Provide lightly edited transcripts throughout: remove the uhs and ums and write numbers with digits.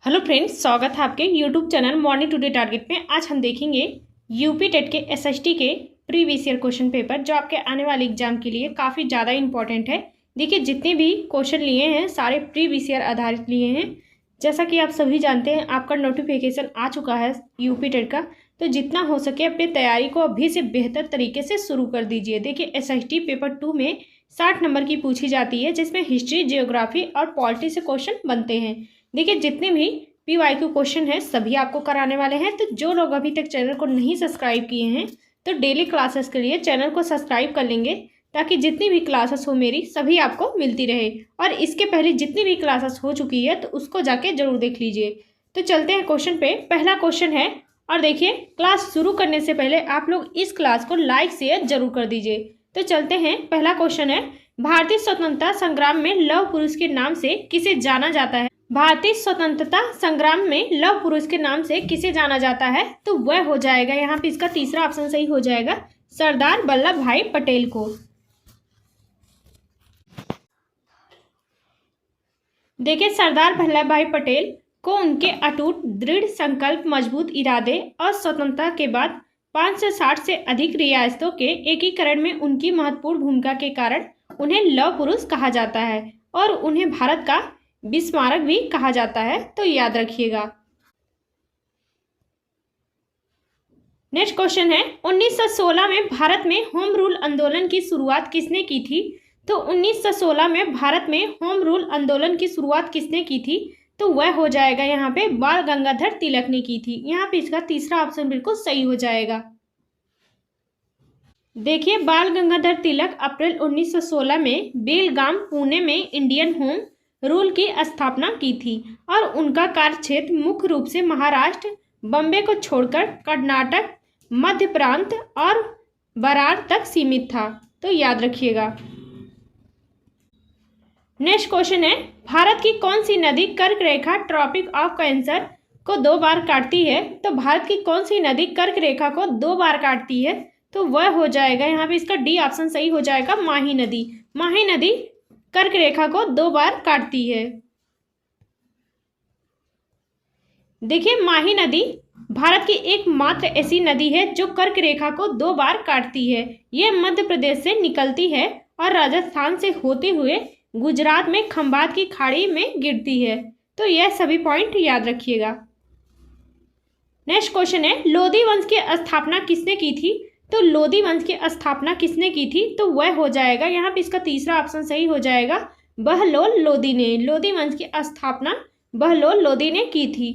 Hello friends, स्वागत है आपके YouTube channel morning today target में। आज हम देखेंगे यूपी टेट के एसएसटी के प्रीवियस ईयर क्वेश्चन पेपर जो आपके आने वाले एग्जाम के लिए काफ़ी ज़्यादा इंपॉर्टेंट है। देखिए, जितने भी क्वेश्चन लिए हैं सारे प्रीवियस ईयर आधारित लिए हैं। जैसा कि आप सभी जानते हैं, आपका नोटिफिकेशन आ चुका है यूपी टेट का, तो जितना हो सके अपनी तैयारी को अभी से बेहतर तरीके से शुरू कर दीजिए। देखिए, एसएसटी पेपर 2 में 60 नंबर की पूछी जाती है, जिसमें हिस्ट्री, जियोग्राफी और पॉलिटी से क्वेश्चन बनते हैं। देखिए, जितने भी PYQ क्वेश्चन है सभी आपको कराने वाले हैं। तो जो लोग अभी तक चैनल को नहीं सब्सक्राइब किए हैं तो डेली क्लासेस के लिए चैनल को सब्सक्राइब कर लेंगे, ताकि जितनी भी क्लासेस हो मेरी सभी आपको मिलती रहे। और इसके पहले जितनी भी क्लासेस हो चुकी है तो उसको जाके जरूर देख लीजिए। तो चलते हैं क्वेश्चन पे। पहला क्वेश्चन है, और देखिए क्लास शुरू करने से पहले आप लोग इस क्लास को लाइक शेयर जरूर कर दीजिए। तो चलते हैं, पहला क्वेश्चन है, भारतीय स्वतंत्रता संग्राम में लौह पुरुष के नाम से किसे जाना जाता है? भारतीय स्वतंत्रता संग्राम में लौह पुरुष के नाम से किसे जाना जाता है? तो वह हो जाएगा, यहाँ पे इसका तीसरा ऑप्शन सही हो जाएगा, सरदार वल्लभ भाई पटेल को। देखिए, सरदार वल्लभ भाई पटेल को उनके अटूट दृढ़ संकल्प, मजबूत इरादे और स्वतंत्रता के बाद 560 से अधिक रियासतों के एकीकरण में उनकी महत्वपूर्ण भूमिका के कारण उन्हें लौह पुरुष कहा जाता है और उन्हें भारत का बिस्मारक भी कहा जाता है, तो याद रखिएगा। नेक्स्ट क्वेश्चन है, 1916 में भारत में होम रूल आंदोलन की शुरुआत किसने की थी? तो 1916 में भारत में होम रूल आंदोलन की शुरुआत किसने की थी? तो वह हो जाएगा यहाँ पे बाल गंगाधर तिलक ने की थी। यहाँ पे इसका तीसरा ऑप्शन बिल्कुल सही हो जाएगा। देखिए, बाल गंगाधर तिलक अप्रैल 1916 में बेलगाम, पुणे में इंडियन होम रूल की स्थापना की थी और उनका कार्यक्षेत्र मुख्य रूप से महाराष्ट्र, बम्बे को छोड़कर कर्नाटक, मध्य प्रांत और बरार तक सीमित था, तो याद रखिएगा। नेक्स्ट क्वेश्चन है, भारत की कौन सी नदी कर्क रेखा ट्रॉपिक ऑफ कैंसर को 2 बार काटती है? तो भारत की कौन सी नदी कर्क रेखा को 2 बार काटती है? तो वह हो जाएगा, यहाँ पे इसका डी ऑप्शन सही हो जाएगा, माही नदी। माही नदी कर्क रेखा को 2 बार काटती है। देखिए, माही नदी भारत की एकमात्र ऐसी नदी है जो कर्क रेखा को 2 बार काटती है। यह मध्य प्रदेश से निकलती है और राजस्थान से होते हुए गुजरात में खंभात की खाड़ी में गिरती है। तो यह सभी पॉइंट याद रखिएगा। नेक्स्ट क्वेश्चन है, लोधी वंश की स्थापना किसने की थी? तो लोधी वंश की स्थापना किसने की थी? तो वह हो जाएगा, यहाँ पे इसका तीसरा ऑप्शन सही हो जाएगा, बहलोल लोधी ने। लोधी वंश की स्थापना बहलोल लोधी ने की थी।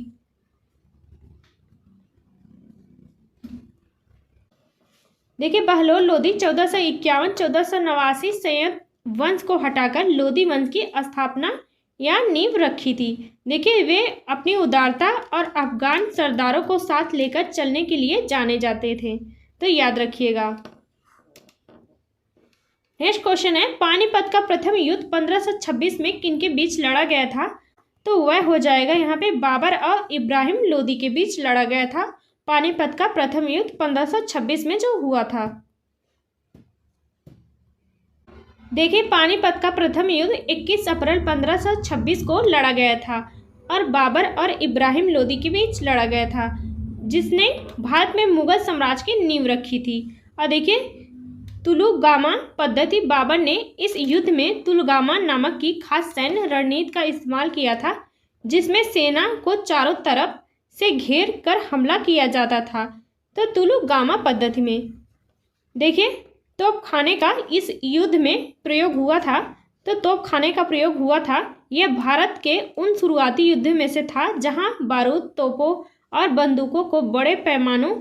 देखिए, बहलोल लोधी 1451-1489 संयुक्त वंश को हटाकर लोधी वंश की स्थापना या नींव रखी थी। देखिए, वे अपनी उदारता और अफगान सरदारों को साथ लेकर चलने के लिए जाने जाते थे, तो याद रखिएगा। नेक्स्ट क्वेश्चन है, पानीपत का प्रथम युद्ध 1526 में किनके बीच लड़ा गया था? तो वह हो जाएगा, यहाँ पे बाबर और इब्राहिम लोदी के बीच लड़ा गया था। पानीपत का प्रथम युद्ध 1526 में जो हुआ था। देखिए, पानीपत का प्रथम युद्ध 21 अप्रैल 1526 को लड़ा गया था और बाबर और इब्राहिम लोदी के बीच लड़ा गया था, जिसने भारत में मुगल साम्राज्य की नींव रखी थी। और देखिए, तुलुगामा पद्धति, बाबर ने इस युद्ध में तुलगामा नामक की खास सैन्य रणनीति का इस्तेमाल किया था, जिसमें सेना को चारों तरफ से घेर कर हमला किया जाता था। तो तुलुगामा पद्धति में देखिए, तोपखाने का इस युद्ध में प्रयोग हुआ था। तो तोपखाने का प्रयोग हुआ था, यह भारत के उन शुरुआती युद्ध में से था जहां बारूद, तोपों और बंदूकों को बड़े पैमानों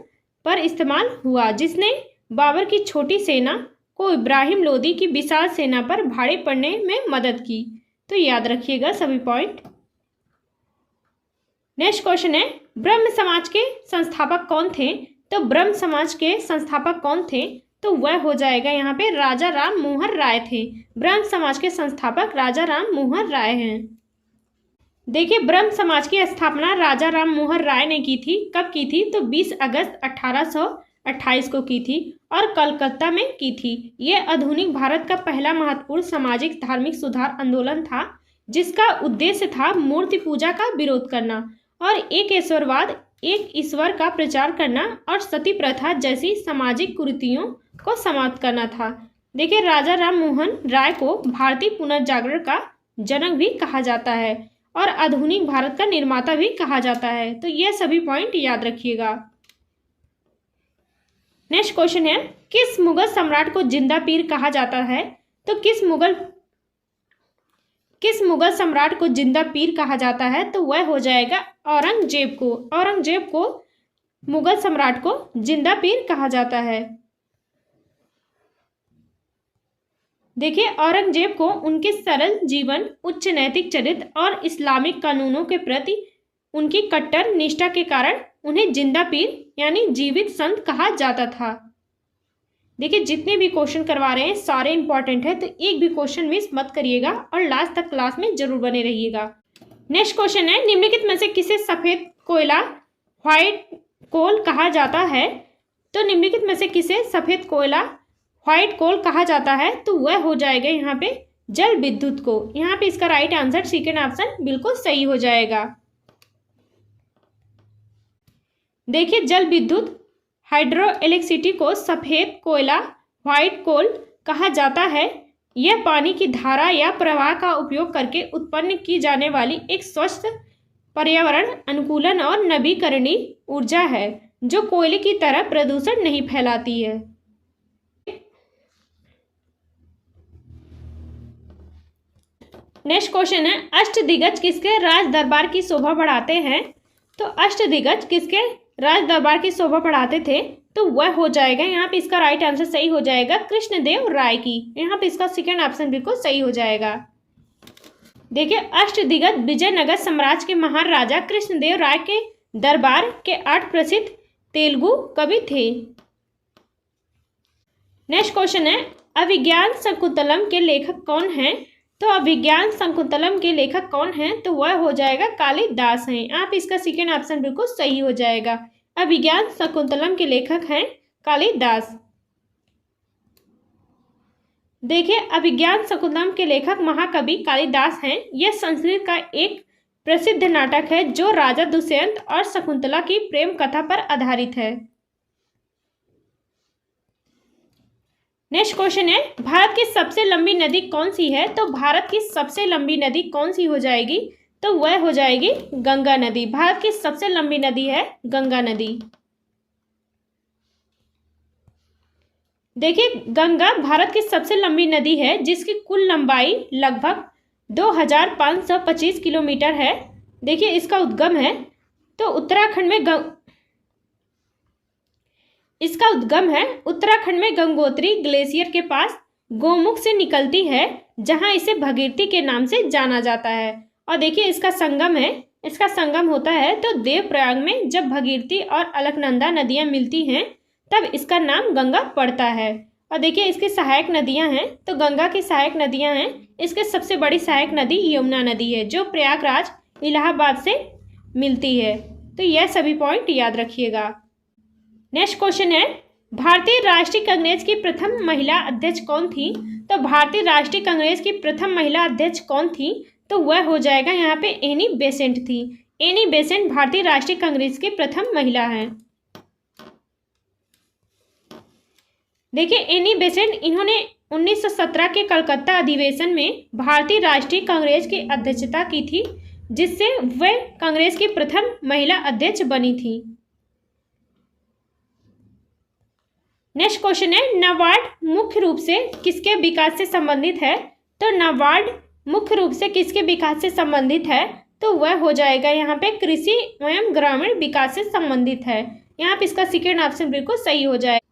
पर इस्तेमाल हुआ, जिसने बाबर की छोटी सेना को इब्राहिम लोदी की विशाल सेना पर भारी पड़ने में मदद की। तो याद रखिएगा सभी पॉइंट। नेक्स्ट क्वेश्चन है, ब्रह्म समाज के संस्थापक कौन थे? तो ब्रह्म समाज के संस्थापक कौन थे? तो वह हो जाएगा, यहाँ पे राजा राम मोहन राय थे। ब्रह्म समाज के संस्थापक राजा राम मोहन राय हैं। देखिए, ब्रह्म समाज की स्थापना राजा राम मोहन राय ने की थी। कब की थी? तो 20 अगस्त 1828 को की थी और कलकत्ता में की थी। यह आधुनिक भारत का पहला महत्वपूर्ण सामाजिक धार्मिक सुधार आंदोलन था। जिसका उद्देश्य था मूर्ति पूजा का विरोध करना और एक ईश्वरवाद, एक ईश्वर का प्रचार करना और सती प्रथा जैसी सामाजिक कुरीतियों को समाप्त करना था। देखिए, राजा राम मोहन राय को भारतीय पुनर्जागरण का जनक भी कहा जाता है और आधुनिक भारत का निर्माता भी कहा जाता है। तो यह सभी पॉइंट याद रखिएगा। नेक्स्ट क्वेश्चन है, किस मुगल सम्राट को जिंदा पीर कहा जाता है? तो किस मुगल सम्राट को जिंदा पीर कहा जाता है? तो वह हो जाएगा औरंगजेब को। औरंगजेब को मुगल सम्राट को जिंदा पीर कहा जाता है। देखिए, औरंगजेब को उनके सरल जीवन, उच्च नैतिक चरित्र और इस्लामिक कानूनों के प्रति उनकी कट्टर निष्ठा के कारण उन्हें जिंदा पीर यानी जीवित संत कहा जाता था। देखिए, जितने भी क्वेश्चन करवा रहे हैं सारे इंपॉर्टेंट है, तो एक भी क्वेश्चन मिस मत करिएगा और लास्ट तक क्लास में जरूर बने रहिएगा। नेक्स्ट क्वेश्चन है, निम्नलिखित में से किसे सफेद कोयला व्हाइट कोल कहा जाता है? तो निम्नलिखित में से किसे सफेद कोयला व्हाइट कोल कहा जाता है? तो वह हो जाएगा यहाँ पे जल विद्युत को। यहाँ पे इसका राइट आंसर सेकेंड ऑप्शन बिल्कुल सही हो जाएगा। देखिए, जल विद्युत हाइड्रो इलेक्ट्रिसिटी को सफेद कोयला व्हाइट कोल कहा जाता है। यह पानी की धारा या प्रवाह का उपयोग करके उत्पन्न की जाने वाली एक स्वच्छ, पर्यावरण अनुकूलन और नवीकरणीय ऊर्जा है जो कोयले की तरह प्रदूषण नहीं फैलाती है। नेक्स्ट क्वेश्चन है, अष्टदिग्गज किसके राज दरबार की शोभा बढ़ाते हैं? तो अष्टदिग्गज किसके राज दरबार की शोभा बढ़ाते थे? तो वह हो जाएगा, यहाँ पे इसका राइट आंसर सही हो जाएगा, कृष्णदेव राय की। यहाँ पे इसका सेकेंड ऑप्शन बिल्कुल सही हो जाएगा। देखिए, अष्टदिग्गज विजयनगर साम्राज्य के महान राजा कृष्णदेव राय के दरबार के 8 प्रसिद्ध तेलुगु कवि थे। नेक्स्ट क्वेश्चन है, अभिज्ञान शकुंतलम के लेखक कौन हैं? तो अभिज्ञान शकुंतलम के लेखक कौन हैं? तो वह हो जाएगा कालिदास हैं। आप इसका सेकेंड ऑप्शन बिल्कुल सही हो जाएगा। अभिज्ञान शकुंतलम के लेखक हैं कालिदास। देखिए, अभिज्ञान शकुंतलम के लेखक महाकवि कालिदास हैं। यह संस्कृत का एक प्रसिद्ध नाटक है जो राजा दुष्यंत और शकुंतला की प्रेम कथा पर आधारित है। नेक्स्ट क्वेश्चन है, भारत की सबसे लंबी नदी कौन सी है? तो भारत की सबसे लंबी नदी कौन सी हो जाएगी? तो वह हो जाएगी गंगा नदी। भारत की सबसे लंबी नदी है गंगा नदी। देखिए, गंगा भारत की सबसे लंबी नदी है जिसकी कुल लंबाई लगभग 2525 किलोमीटर है। देखिए, इसका उद्गम है तो उत्तराखंड में गंगोत्री ग्लेशियर के पास गोमुख से निकलती है, जहां इसे भगीरथी के नाम से जाना जाता है। और देखिए, इसका संगम होता है तो देवप्रयाग में। जब भगीरथी और अलकनंदा नदियां मिलती हैं तब इसका नाम गंगा पड़ता है। और देखिए, इसकी सहायक नदियां हैं, तो गंगा की सहायक नदियां हैं। इसके सबसे बड़ी सहायक नदी यमुना नदी है जो प्रयागराज इलाहाबाद से मिलती है। तो यह सभी पॉइंट याद रखिएगा। नेक्स्ट क्वेश्चन है, भारतीय राष्ट्रीय कांग्रेस की प्रथम महिला अध्यक्ष कौन थी? तो भारतीय राष्ट्रीय कांग्रेस की प्रथम महिला अध्यक्ष कौन थी? तो वह हो जाएगा यहाँ पे एनी बेसेंट थी। एनी बेसेंट भारतीय राष्ट्रीय कांग्रेस की प्रथम महिला हैं। देखिए, एनी बेसेंट इन्होंने 1917 के कलकत्ता अधिवेशन में भारतीय राष्ट्रीय कांग्रेस की अध्यक्षता की थी, जिससे वह कांग्रेस की प्रथम महिला अध्यक्ष बनी थी। नेक्स्ट क्वेश्चन है, नाबार्ड मुख्य रूप से किसके विकास से संबंधित है? तो नाबार्ड मुख्य रूप से किसके विकास से संबंधित है? तो वह हो जाएगा यहाँ पे कृषि एवं ग्रामीण विकास से संबंधित है। यहाँ पे इसका सेकेंड ऑप्शन बिल्कुल सही हो जाएगा।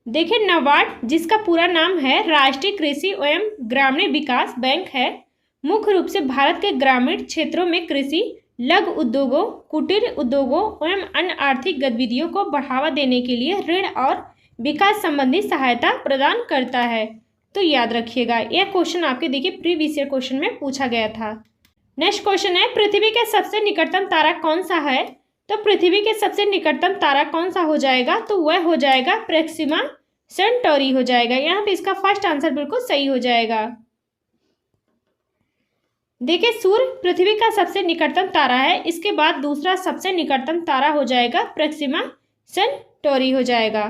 देखिए, नाबार्ड जिसका पूरा नाम है राष्ट्रीय कृषि एवं ग्रामीण विकास बैंक है, मुख्य रूप से भारत के ग्रामीण क्षेत्रों में कृषि, लघु उद्योगों, कुटीर उद्योगों एवं अन्य आर्थिक गतिविधियों को बढ़ावा देने के लिए ऋण और विकास संबंधी सहायता प्रदान करता है। तो याद रखिएगा, यह क्वेश्चन आपके देखिए प्रीवियस ईयर क्वेश्चन में पूछा गया था। नेक्स्ट क्वेश्चन है, पृथ्वी के सबसे निकटतम तारा कौन सा है? तो पृथ्वी के सबसे निकटतम तारा कौन सा हो जाएगा? तो वह हो जाएगा प्रोक्सिमा सेंटोरी हो जाएगा। यहाँ पे इसका फर्स्ट आंसर बिल्कुल सही हो जाएगा। देखिए सूर्य पृथ्वी का सबसे निकटतम तारा है, इसके बाद दूसरा सबसे निकटतम तारा हो जाएगा प्रोक्सिमा सेंटोरी हो जाएगा।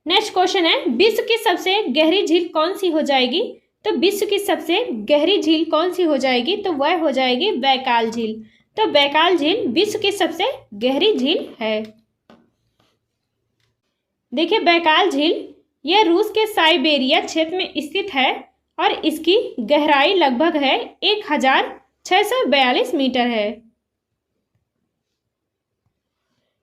नेक्स्ट क्वेश्चन है, विश्व की सबसे गहरी झील कौन सी हो जाएगी? तो विश्व की सबसे गहरी झील कौन सी हो जाएगी? तो वह हो जाएगी बैकाल झील। तो बैकाल झील विश्व की सबसे गहरी झील है। देखिए बैकाल झील यह रूस के साइबेरिया क्षेत्र में स्थित है और इसकी गहराई लगभग है 1642 मीटर है।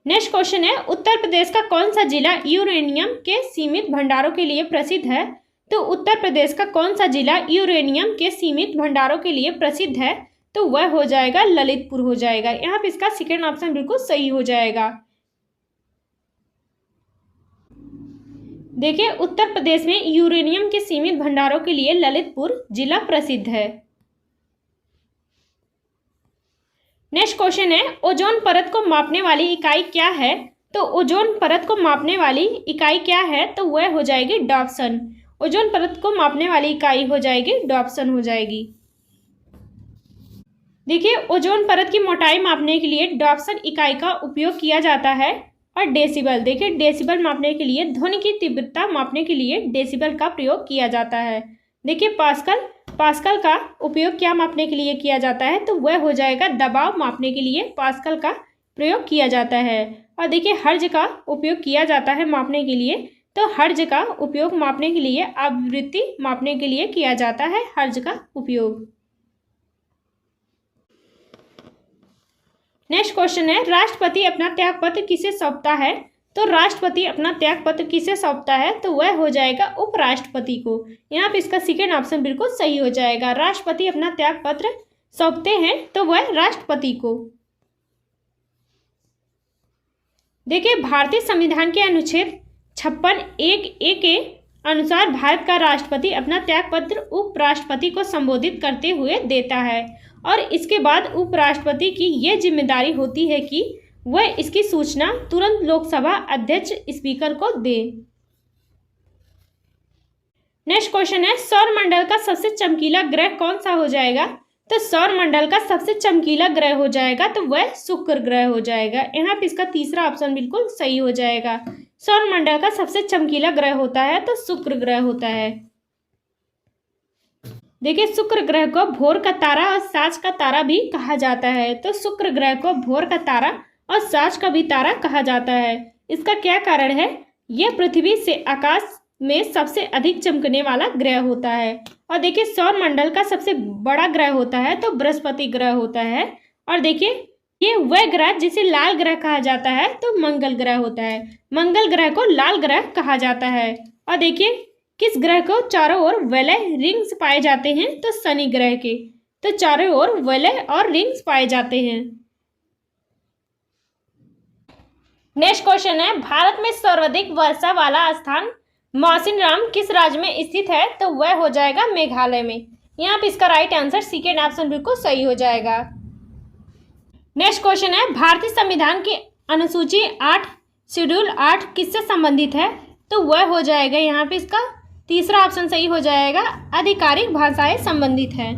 नेक्स्ट क्वेश्चन है, उत्तर प्रदेश का कौन सा जिला यूरेनियम के सीमित भंडारों के लिए प्रसिद्ध है? तो उत्तर प्रदेश का कौन सा जिला यूरेनियम के सीमित भंडारों के लिए प्रसिद्ध है? तो वह हो जाएगा ललितपुर हो जाएगा। यहाँ पे इसका सेकेंड ऑप्शन बिल्कुल सही हो जाएगा। देखिए उत्तर प्रदेश में यूरेनियम के सीमित भंडारों के लिए ललितपुर जिला प्रसिद्ध है। नेक्स्ट क्वेश्चन है, ओजोन परत को मापने वाली इकाई क्या है? तो ओजोन परत को मापने वाली इकाई क्या है? तो वह हो जाएगी डॉप्सन। ओजोन परत को मापने वाली इकाई हो जाएगी डॉप्सन हो जाएगी। देखिए ओजोन परत की मोटाई मापने के लिए डॉप्सन इकाई का उपयोग किया जाता है। और डेसिबल, देखिए डेसिबल मापने के लिए, ध्वनि की तीव्रता मापने के लिए डेसिबल का प्रयोग किया जाता है। देखिए पास्कल का उपयोग क्या मापने के लिए किया जाता है? तो वह हो जाएगा दबाव मापने के लिए पास्कल का प्रयोग किया जाता है। और देखिए हर्ज का उपयोग किया जाता है मापने के लिए, तो हर्ज का उपयोग मापने के लिए, आवृत्ति मापने के लिए किया जाता है हर्ज का उपयोग। नेक्स्ट क्वेश्चन है, राष्ट्रपति अपना त्यागपत्र किसे सौंपता है? तो राष्ट्रपति अपना त्यागपत्र किसे सौंपता है? तो वह हो जाएगा उपराष्ट्रपति को। यहाँ पे इसका सेकेंड ऑप्शन बिल्कुल सही हो जाएगा। राष्ट्रपति अपना त्यागपत्र सौंपते हैं तो वह राष्ट्रपति को। देखिए भारतीय संविधान के अनुच्छेद 56(1)(a) के अनुसार भारत का राष्ट्रपति अपना त्यागपत्र उपराष्ट्रपति को संबोधित करते हुए देता है और इसके बाद उपराष्ट्रपति की यह जिम्मेदारी होती है कि वह इसकी सूचना तुरंत लोकसभा अध्यक्ष स्पीकर को दे। नेक्स्ट क्वेश्चन है, सौरमंडल का सबसे चमकीला ग्रह कौन सा हो जाएगा? तो सौरमंडल का सबसे चमकीला ग्रह हो जाएगा तो वह शुक्र ग्रह हो जाएगा। यहाँ पे इसका तीसरा ऑप्शन बिल्कुल सही हो जाएगा। सौरमंडल का सबसे चमकीला ग्रह होता है तो शुक्र ग्रह होता है। देखिए शुक्र ग्रह को भोर का तारा और साँझ का तारा भी कहा जाता है। तो शुक्र ग्रह को भोर का तारा और साँझ का भी तारा कहा जाता है। इसका क्या कारण है? यह पृथ्वी से आकाश में सबसे अधिक चमकने वाला ग्रह होता है। और देखिए सौरमंडल का सबसे बड़ा ग्रह होता है तो बृहस्पति ग्रह होता है। और देखिए ये वह ग्रह जिसे लाल ग्रह कहा जाता है तो मंगल ग्रह होता है। मंगल ग्रह को लाल ग्रह कहा जाता है। और देखिए किस ग्रह को चारों ओर वलय रिंग्स पाए जाते हैं? तो शनि ग्रह के, तो चारों ओर वलय और रिंग्स पाए जाते हैं। नेक्स्ट क्वेश्चन है, भारत में सर्वाधिक वर्षा वाला स्थान मौसिनराम किस राज्य में स्थित है? तो वह हो जाएगा मेघालय में। यहाँ पे इसका राइट आंसर सेकेंड ऑप्शन बिल्कुल सही हो जाएगा। नेक्स्ट क्वेश्चन है, भारतीय संविधान की अनुसूची 8 शेड्यूल 8 किससे संबंधित है? तो वह हो जाएगा, यहाँ पे इसका तीसरा ऑप्शन सही हो जाएगा, आधिकारिक भाषाएं संबंधित है।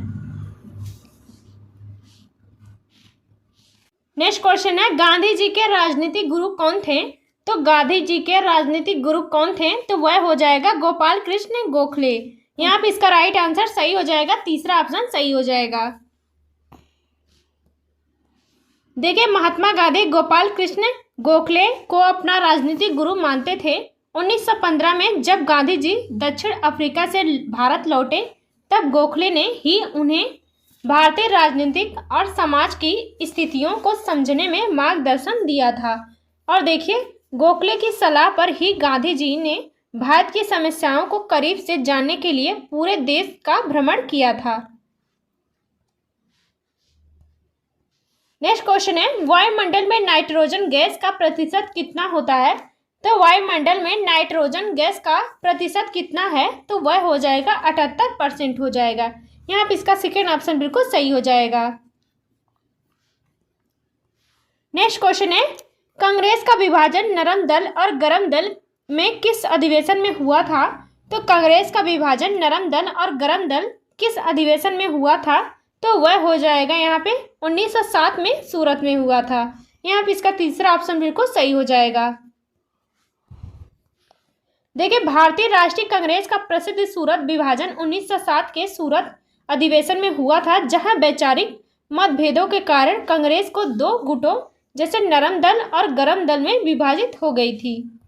नेक्स्ट क्वेश्चन है, गांधी जी के राजनीतिक गुरु कौन थे? तो गांधी जी के राजनीतिक गुरु कौन थे? तो वह हो जाएगा गोपाल कृष्ण गोखले। यहाँ पे इसका राइट आंसर सही हो जाएगा, तीसरा ऑप्शन सही हो जाएगा। देखिए महात्मा गांधी गोपाल कृष्ण गोखले को अपना राजनीतिक गुरु मानते थे। 1915 में जब गांधी जी दक्षिण अफ्रीका से भारत लौटे तब गोखले ने ही उन्हें भारतीय राजनीतिक और समाज की स्थितियों को समझने में मार्गदर्शन दिया था। और देखिए गोखले की सलाह पर ही गांधी जी ने भारत की समस्याओं को करीब से जानने के लिए पूरे देश का भ्रमण किया था। नेक्स्ट क्वेश्चन है, वायुमंडल में नाइट्रोजन गैस का प्रतिशत कितना होता है? तो वायुमंडल में नाइट्रोजन गैस का प्रतिशत कितना है? तो वह हो जाएगा 78% हो जाएगा। यहाँ पे इसका सेकेंड ऑप्शन बिल्कुल सही हो जाएगा। नेक्स्ट क्वेश्चन है, कांग्रेस का विभाजन नरम दल और गरम दल में किस अधिवेशन में हुआ था? तो कांग्रेस का विभाजन नरम दल और गरम दल किस अधिवेशन में हुआ था? तो वह हो जाएगा यहाँ पे 1907 में सूरत में हुआ था। यहाँ पे इसका तीसरा ऑप्शन बिल्कुल सही हो जाएगा। देखिए, भारतीय राष्ट्रीय कांग्रेस का प्रसिद्ध सूरत विभाजन 1907 के सूरत अधिवेशन में हुआ था, जहां वैचारिक मतभेदों के कारण कांग्रेस को दो गुटों जैसे नरम दल और गरम दल में विभाजित हो गई थी।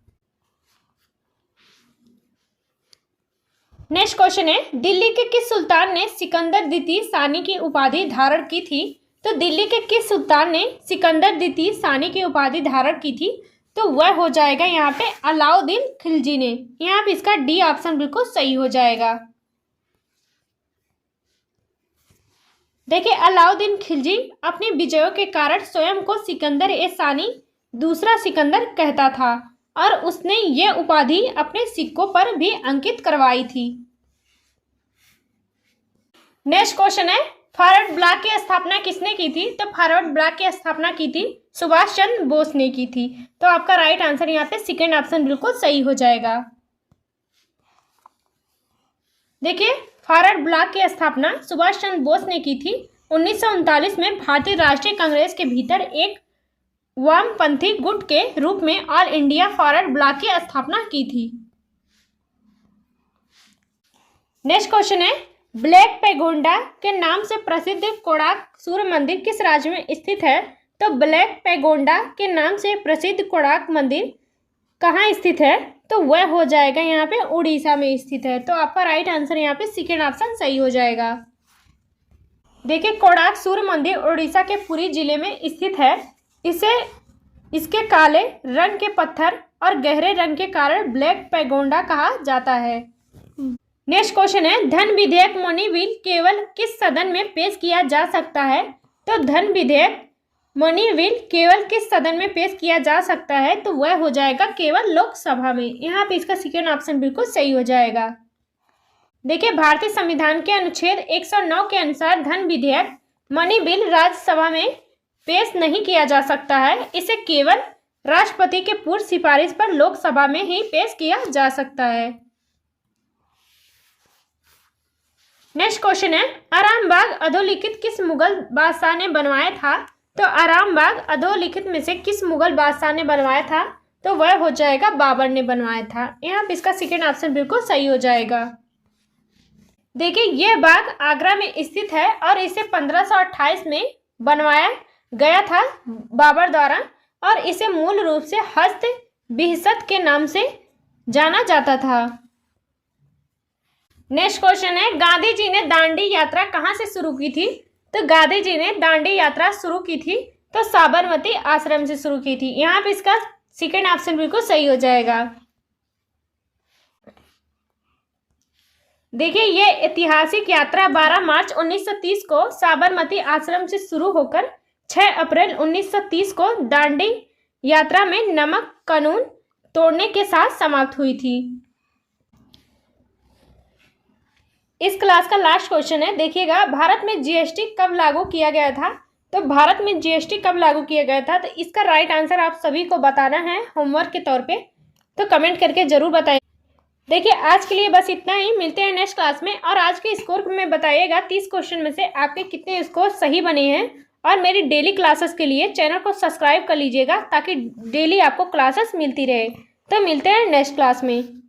नेक्स्ट क्वेश्चन है, दिल्ली के किस सुल्तान ने सिकंदर द्वितीय सानी की उपाधि धारण की थी? तो दिल्ली के किस सुल्तान ने सिकंदर द्वितीय सानी की उपाधि धारण की थी? तो वह हो जाएगा यहाँ पे अलाउद्दीन खिलजी ने। यहाँ पे इसका डी ऑप्शन बिल्कुल सही हो जाएगा। देखिए, अलाउद्दीन खिलजी अपनी विजयों के कारण स्वयं को सिकंदर ए सानी दूसरा सिकंदर कहता था और उसने ये उपाधि अपने सिक्कों पर भी अंकित करवाई थी। नेक्स्ट क्वेश्चन है, फॉरवर्ड ब्लॉक की स्थापना किसने की थी? तो फॉरवर्ड ब्लॉक की स्थापना की थी सुभाष चंद्र बोस ने की थी। तो आपका राइट आंसर यहाँ पे सेकेंड ऑप्शन बिल्कुल सही हो जाएगा। देखिए, फॉरवर्ड ब्लॉक की स्थापना सुभाष चंद्र बोस ने की थी। 1939 में भारतीय राष्ट्रीय कांग्रेस के भीतर एक वामपंथी गुट के रूप में ऑल इंडिया फॉरवर्ड ब्लॉक की स्थापना की थी। नेक्स्ट क्वेश्चन है, ब्लैक पैगोंडा के नाम से प्रसिद्ध कोणार्क सूर्य मंदिर किस राज्य में स्थित है? तो ब्लैक पैगोंडा के नाम से प्रसिद्ध कोणार्क मंदिर कहाँ स्थित है? तो वह हो जाएगा यहाँ पे उड़ीसा में स्थित है। तो आपका राइट आंसर यहाँ पे सेकेंड ऑप्शन सही हो जाएगा। देखिए, कोणार्क सूर्य मंदिर उड़ीसा के पुरी जिले में स्थित है। इसके काले रंग के पत्थर और गहरे रंग के कारण ब्लैक पैगोंडा कहा जाता है। नेक्स्ट क्वेश्चन है, धन विधेयक मनी बिल केवल किस सदन में पेश किया जा सकता है? तो धन विधेयक मनी बिल केवल किस सदन में पेश किया जा सकता है? तो वह हो जाएगा केवल लोकसभा में। यहाँ पे इसका सेकेंड ऑप्शन बिल्कुल सही हो जाएगा। देखिए, भारतीय संविधान के अनुच्छेद 109 के अनुसार धन विधेयक मनी बिल राज्यसभा में पेश नहीं किया जा सकता है। इसे केवल राष्ट्रपति के पूर्व सिफारिश पर लोकसभा में ही पेश किया जा सकता है। नेक्स्ट क्वेश्चन है, आरामबाग अधोलिखित किस मुगल बादशाह ने बनवाया था? तो आरामबाग अधोलिखित में से किस मुगल बादशाह ने बनवाया था? तो वह हो जाएगा बाबर ने बनवाया था। यहाँ पे इसका सेकेंड ऑप्शन बिल्कुल सही हो जाएगा। देखिए, यह बाग आगरा में स्थित है और इसे 1528 में बनवाया गया था बाबर द्वारा और इसे मूल रूप से हस्त बिहसत के नाम से जाना जाता था। नेक्स्ट क्वेश्चन है, गांधी जी ने दांडी यात्रा कहाँ से शुरू की थी? तो गांधी जी ने दांडी यात्रा शुरू की थी तो साबरमती आश्रम से शुरू की थी। यहाँ पे इसका सेकेंड ऑप्शन बिल्कुल सही हो जाएगा। देखिए, ये ऐतिहासिक यात्रा 12 मार्च 1930 को साबरमती आश्रम से शुरू होकर 6 अप्रैल 1930 को दांडी यात्रा में नमक कानून तोड़ने के साथ समाप्त हुई थी। इस क्लास का लास्ट क्वेश्चन है, देखिएगा, भारत में जीएसटी कब लागू किया गया था? तो भारत में जीएसटी कब लागू किया गया था? तो इसका राइट आंसर आप सभी को बताना है होमवर्क के तौर पे, तो कमेंट करके जरूर बताइए। देखिए, आज के लिए बस इतना ही, मिलते हैं नेक्स्ट क्लास में। और आज के स्कोर में बताइएगा 30 क्वेश्चन में से आपके कितने स्कोर सही बने हैं। और मेरी डेली क्लासेस के लिए चैनल को सब्सक्राइब कर लीजिएगा ताकि डेली आपको क्लासेस मिलती रहे। तो मिलते हैं नेक्स्ट क्लास में।